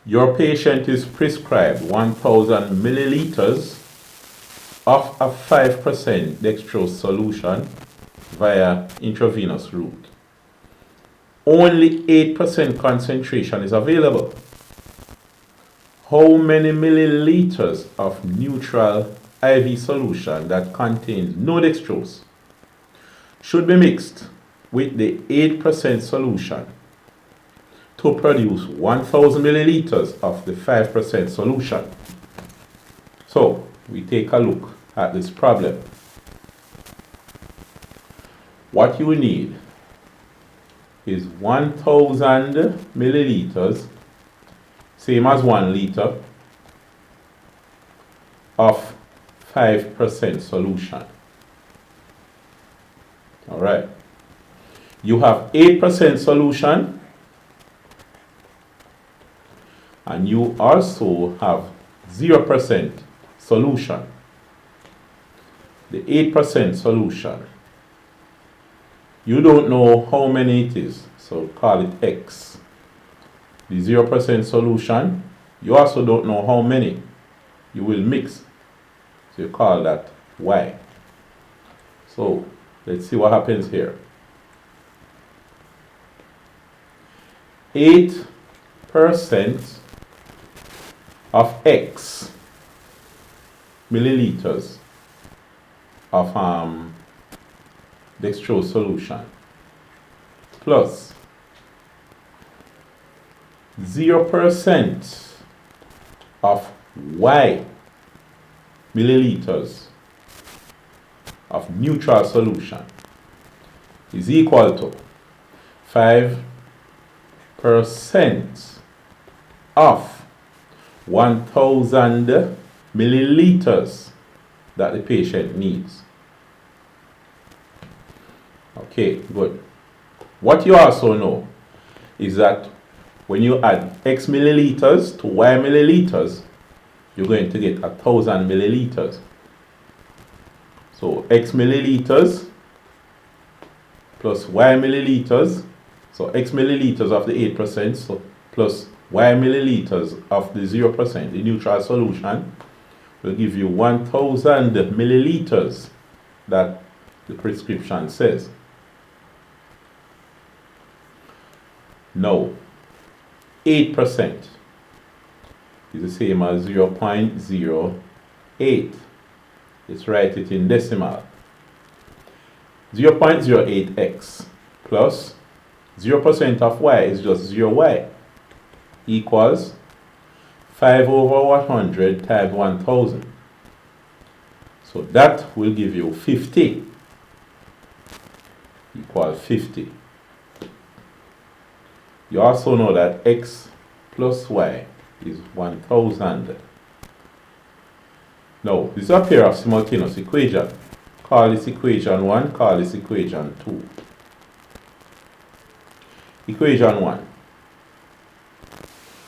Your patient is prescribed 1000 milliliters of a 5% dextrose solution via intravenous route. Only 8% concentration is available. How many milliliters of neutral IV solution that contains no dextrose should be mixed with the 8% solution to produce 1000 milliliters of the 5% solution? So we take a look at this problem. What you need is 1000 milliliters, same as 1 liter, of 5% solution. Alright. You have 8% solution, and you also have 0% solution. The 8% solution, you don't know how many it is, so call it X. The 0% solution, you also don't know how many you will mix, so you call that Y. So let's see what happens here. 8% of X milliliters of dextrose solution plus 0% of Y milliliters of neutral solution is equal to 5% of 1000 milliliters that the patient needs. Okay, good. What you also know is that when you add X milliliters to Y milliliters, you're going to get 1000 milliliters. So X milliliters plus Y milliliters, so X milliliters of the 8%, so plus Y milliliters of the 0%, the neutral solution, will give you 1000 milliliters that the prescription says. Now, 8% is the same as 0.08. Let's write it in decimal. 0.08x plus 0% of y is just 0y equals 5/100 times 1000. So that will give you 50 equals 50. You also know that x plus y is 1000. Now, this is a pair of simultaneous equations. Call this equation 1, call this equation 2. Equation 1.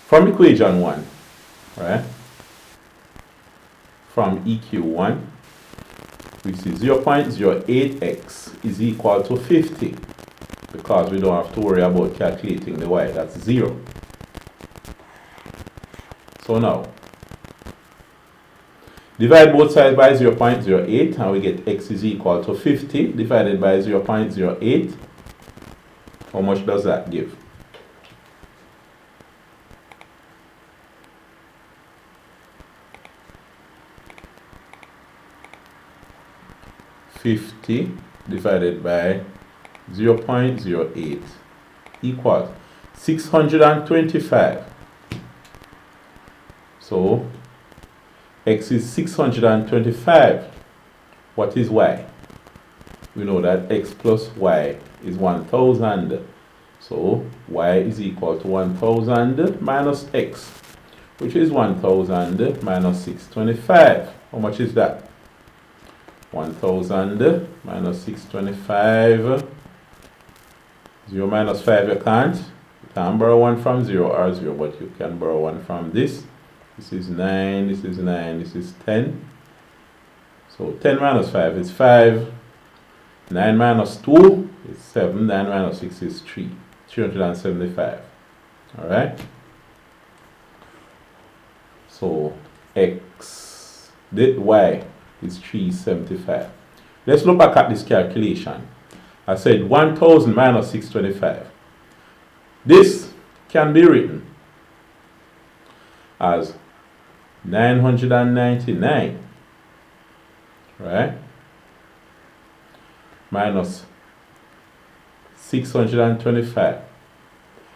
From equation 1, right? From EQ1, we see 0.08x is equal to 50 because we don't have to worry about calculating the y, that's 0. So now, divide both sides by 0.08 and we get x is equal to 50 divided by 0.08. How much does that give? $50 divided by 0.08 equals 625. So x is 625. What is y? We know that x plus y is 1000. So y is equal to 1000 minus x, which is 1000 minus 625. How much is that? 1000 minus 625. 0 minus 5 you can't. You can't borrow 1 from 0 or 0, but you can borrow 1 from this. This is 9, this is 9, this is 10. So 10 minus 5 is 5. 9 minus 2 is 7. 9 minus 6 is 3. 375. Alright? So x, the y is 375. Let's look back at this calculation. I said 1000 minus 625. This can be written as 999, right, minus 625.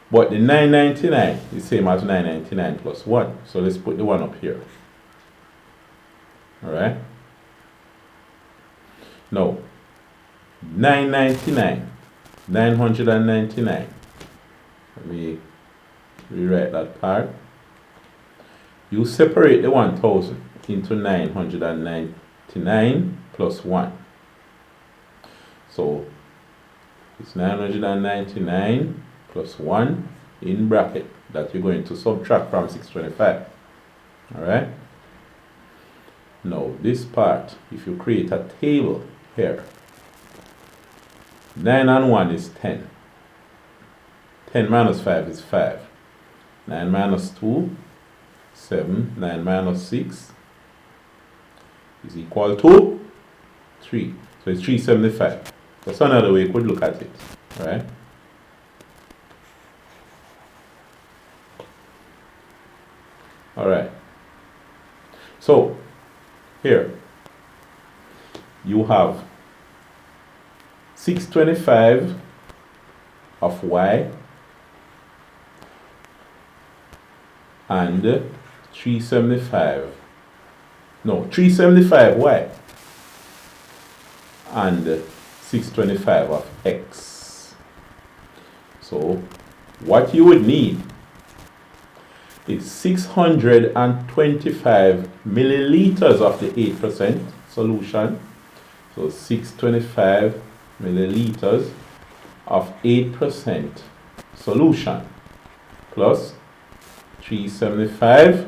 But the 999 is same as 999 plus 1. So let's put the 1 up here. Alright? Now, 999. Let me rewrite that part. You separate the 1000 into 999 plus 1. So, it's 999 plus 1 in bracket that you're going to subtract from 625. Alright? Now, this part, if you create a table here, 9 and 1 is 10. 10 minus 5 is 5. 9 minus 2, 7. 9 minus 6 is equal to 3. So it's 375. That's another way you could look at it. Right? Alright. So, here, you have 625 of y and 375. No, 375y and 625 of x. So, what you would need is 625 milliliters of the 8% solution. So 625 milliliters of 8% solution plus 375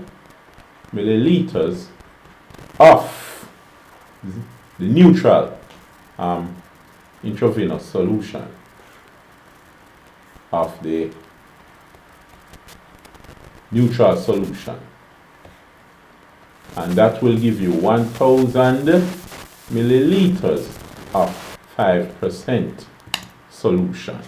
milliliters of the neutral intravenous solution of the neutral solution, and that will give you 1000 milliliters of 5% solution.